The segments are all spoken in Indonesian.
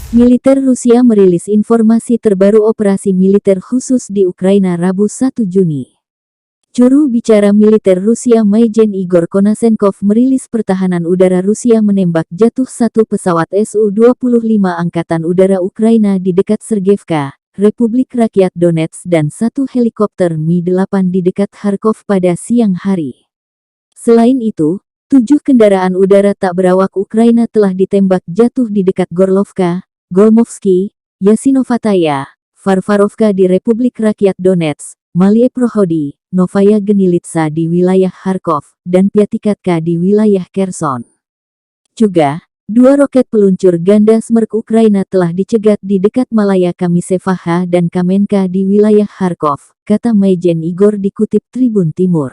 Militer Rusia merilis informasi terbaru operasi militer khusus di Ukraina Rabu 1 Juni. Juru bicara militer Rusia Majen Igor Konasenkov merilis pertahanan udara Rusia menembak jatuh satu pesawat Su-25 Angkatan Udara Ukraina di dekat Sergevka, Republik Rakyat Donetsk dan satu helikopter Mi-8 di dekat Kharkov pada siang hari. Selain itu, 7 kendaraan udara tak berawak Ukraina telah ditembak jatuh di dekat Gorlovka, Golmovsky, Yasinovataya, Varvarovka di Republik Rakyat Donetsk, Malie Prohody, Novaya Genilitsa di wilayah Kharkov, dan Pyatikatka di wilayah Kherson. Juga, 2 roket peluncur ganda Smerk Ukraina telah dicegat di dekat Malaya Kamisevaha dan Kamenka di wilayah Kharkov, kata Majen Igor dikutip Tribun Timur.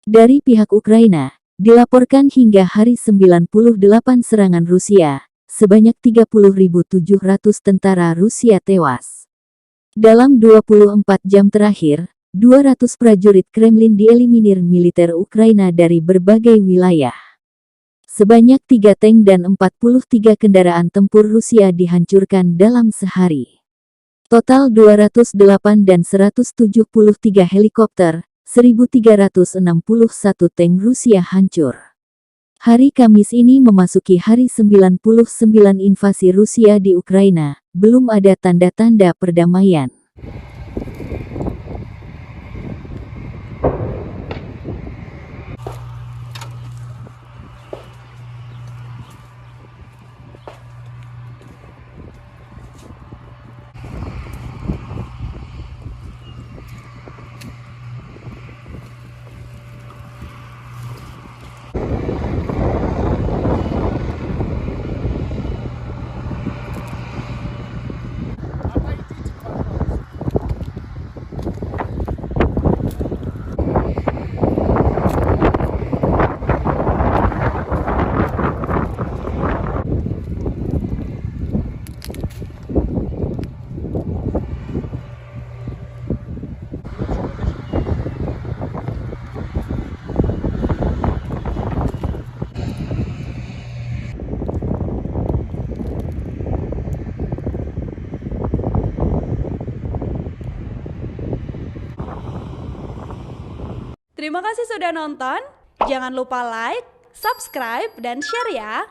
Dari pihak Ukraina, dilaporkan hingga hari 98 serangan Rusia, sebanyak 30.700 tentara Rusia tewas. Dalam 24 jam terakhir, 200 prajurit Kremlin dieliminir militer Ukraina dari berbagai wilayah. Sebanyak 3 tank dan 43 kendaraan tempur Rusia dihancurkan dalam sehari. Total 208 dan 173 helikopter, 1.361 tank Rusia hancur. Hari Kamis ini memasuki hari 99 invasi Rusia di Ukraina, belum ada tanda-tanda perdamaian. Terima kasih sudah nonton. Jangan lupa like, subscribe, dan share ya.